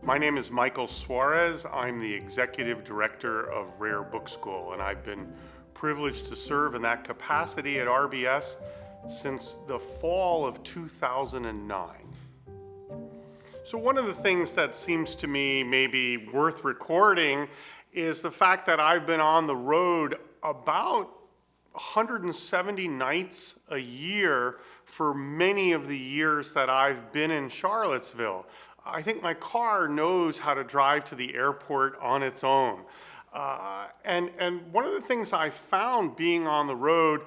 My name is Michael Suarez. I'm the Executive Director of Rare Book School, and I've been privileged to serve in that capacity at RBS since the fall of 2009. So one of the things that seems to me maybe worth recording is the fact that I've been on the road about 170 nights a year for many of the years that I've been in Charlottesville. I think my car knows how to drive to the airport on its own. And one of the things I found being on the road,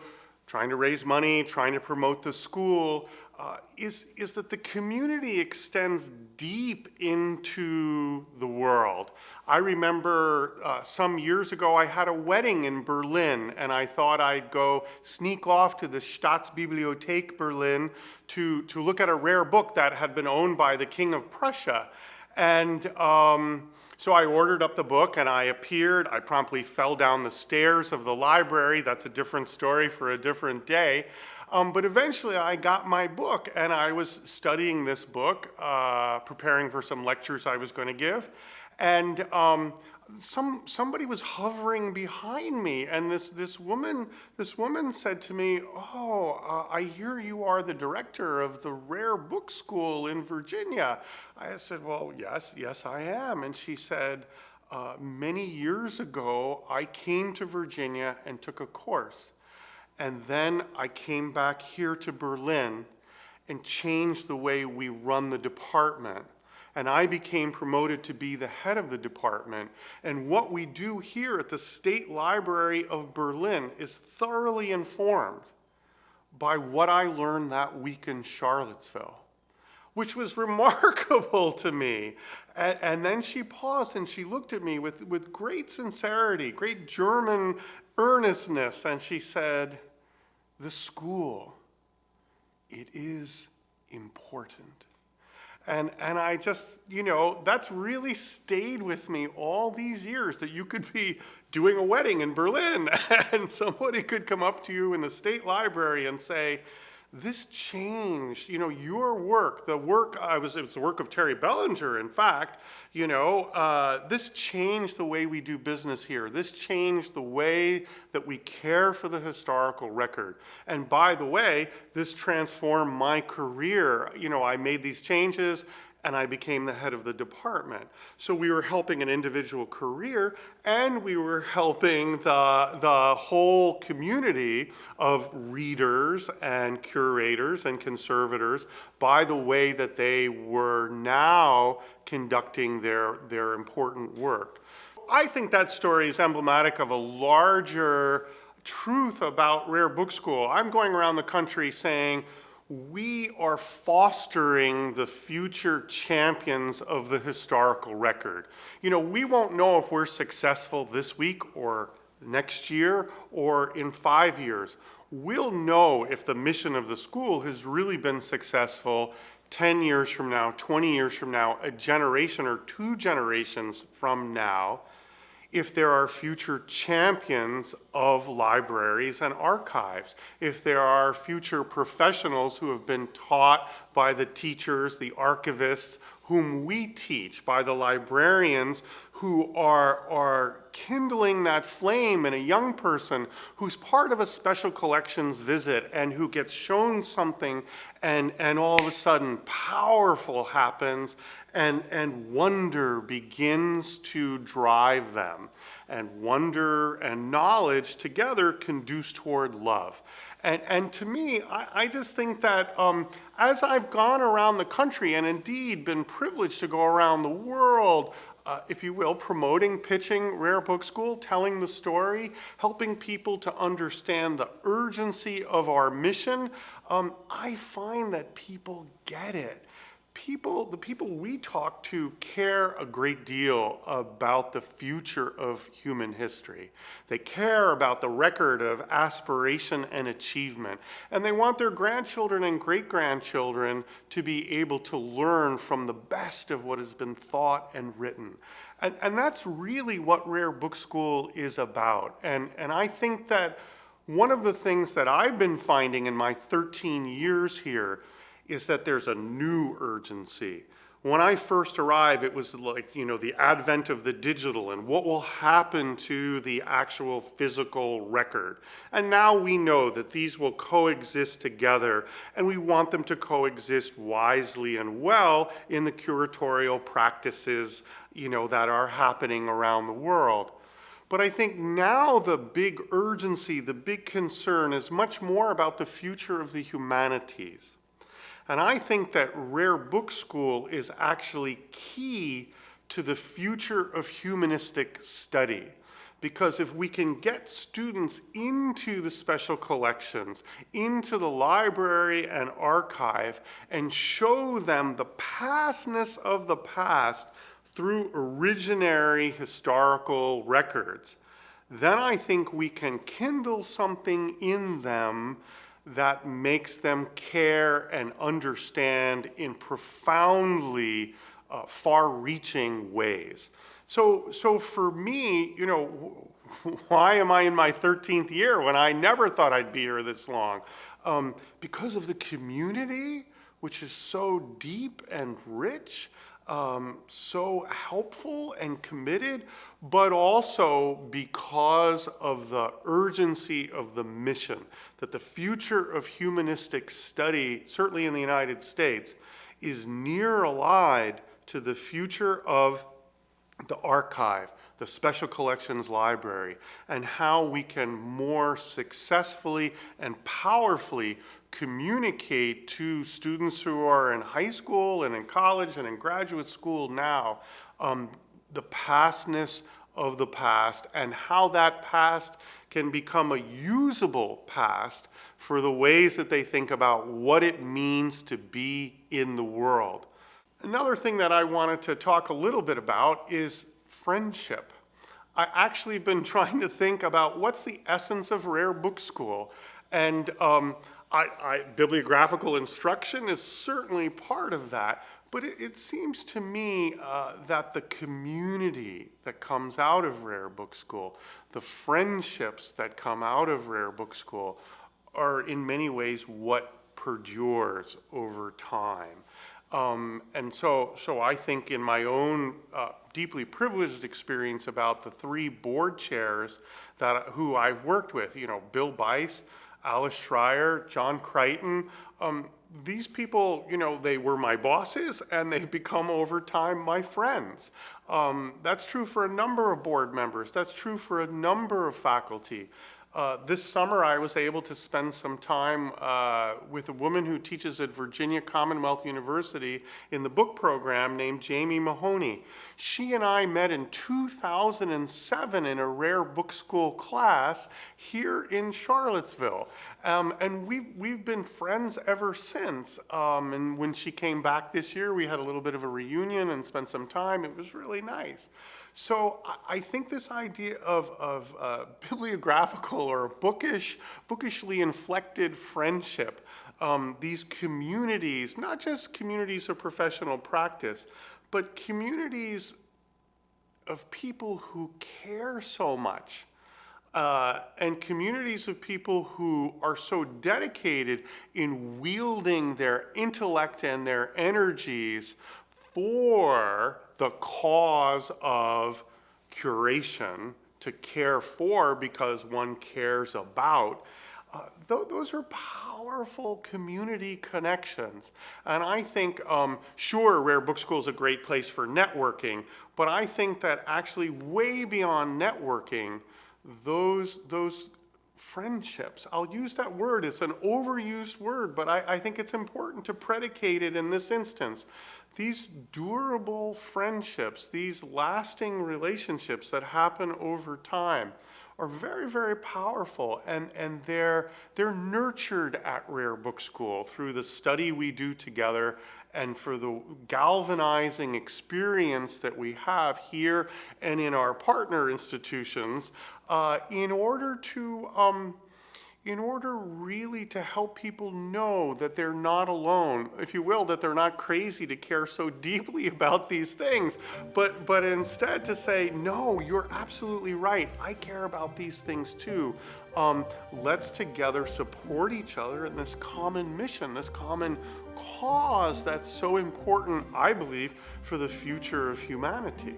trying to raise money, trying to promote the school, is that the community extends deep into the world. I remember some years ago I had a wedding in Berlin, and I thought I'd go sneak off to the Staatsbibliothek Berlin to look at a rare book that had been owned by the King of Prussia. And so I ordered up the book and I appeared. I promptly fell down the stairs of the library. That's a different story for a different day. But eventually I got my book and I was studying this book, preparing for some lectures I was going to give. And somebody was hovering behind me, and this woman said to me, "Oh, I hear you are the director of the Rare Book School in Virginia." I said, "Well, yes, I am." And she said, "Many years ago, I came to Virginia and took a course, and then I came back here to Berlin and changed the way we run the department. And I became promoted to be the head of the department. And what we do here at the State Library of Berlin is thoroughly informed by what I learned that week in Charlottesville," which was remarkable to me. And then she paused and she looked at me with great sincerity, great German earnestness, and she said, "The school, it is important." And I just, that's really stayed with me all these years, that you could be doing a wedding in Berlin and somebody could come up to you in the State Library and say, "This changed, your work, it was the work of Terry Bellinger, in fact, this changed the way we do business here. This changed the way that we care for the historical record. And by the way, this transformed my career. I made these changes and I became the head of the department." So we were helping an individual career, and we were helping the whole community of readers and curators and conservators by the way that they were now conducting their important work. I think that story is emblematic of a larger truth about Rare Book School. I'm going around the country saying, we are fostering the future champions of the historical record. We won't know if we're successful this week or next year or in 5 years. We'll know if the mission of the school has really been successful 10 years from now, 20 years from now, a generation or 2 generations from now, if there are future champions of libraries and archives, if there are future professionals who have been taught by the teachers, the archivists whom we teach, by the librarians who are kindling that flame in a young person who's part of a special collections visit and who gets shown something and all of a sudden powerful happens and wonder begins to drive them. And wonder and knowledge together conduce toward love. And to me, I just think that as I've gone around the country and indeed been privileged to go around the world, if you will, promoting, pitching Rare Book School, telling the story, helping people to understand the urgency of our mission, I find that people get it. The people we talk to care a great deal about the future of human history. They care about the record of aspiration and achievement. And they want their grandchildren and great-grandchildren to be able to learn from the best of what has been thought and written. And that's really what Rare Book School is about. And I think that one of the things that I've been finding in my 13 years here is that there's a new urgency. When I first arrived, it was like, the advent of the digital and what will happen to the actual physical record. And now we know that these will coexist together, and we want them to coexist wisely and well in the curatorial practices, that are happening around the world. But I think now the big urgency, the big concern is much more about the future of the humanities. And I think that Rare Book School is actually key to the future of humanistic study. Because if we can get students into the special collections, into the library and archive, and show them the pastness of the past through originary historical records, then I think we can kindle something in them that makes them care and understand in profoundly far-reaching ways. So for me, why am I in my 13th year when I never thought I'd be here this long? Because of the community, which is so deep and rich, so helpful and committed, but also because of the urgency of the mission, that the future of humanistic study, certainly in the United States, is near allied to the future of the archive, the Special Collections Library, and how we can more successfully and powerfully communicate to students who are in high school and in college and in graduate school now the pastness of the past and how that past can become a usable past for the ways that they think about what it means to be in the world. Another thing that I wanted to talk a little bit about is friendship. I actually been trying to think about what's the essence of Rare Book School, and bibliographical instruction is certainly part of that, but it seems to me that the community that comes out of Rare Book School, the friendships that come out of Rare Book School, are in many ways what perdures over time. And so I think in my own deeply privileged experience about the three board chairs who I've worked with, Bill Bice, Alice Schreier, John Crichton, these people, they were my bosses and they've become over time my friends. That's true for a number of board members. That's true for a number of faculty. This summer, I was able to spend some time with a woman who teaches at Virginia Commonwealth University in the book program named Jamie Mahoney. She and I met in 2007 in a Rare Book School class here in Charlottesville. And we've been friends ever since. And when she came back this year, we had a little bit of a reunion and spent some time. It was really nice. So I think this idea of bibliographical or bookishly inflected friendship, these communities, not just communities of professional practice, but communities of people who care so much, and communities of people who are so dedicated in wielding their intellect and their energies for the cause of curation, to care for because one cares about. Those are powerful community connections. And I think, sure, Rare Book School is a great place for networking, but I think that actually way beyond networking, those friendships, I'll use that word, it's an overused word, but I think it's important to predicate it in this instance. These durable friendships, these lasting relationships that happen over time are very, very powerful, and they're nurtured at Rare Book School through the study we do together and for the galvanizing experience that we have here and in our partner institutions in order to in order really to help people know that they're not alone, if you will, that they're not crazy to care so deeply about these things, but instead to say, no, you're absolutely right. I care about these things too. Let's together support each other in this common mission, this common cause that's so important, I believe, for the future of humanity.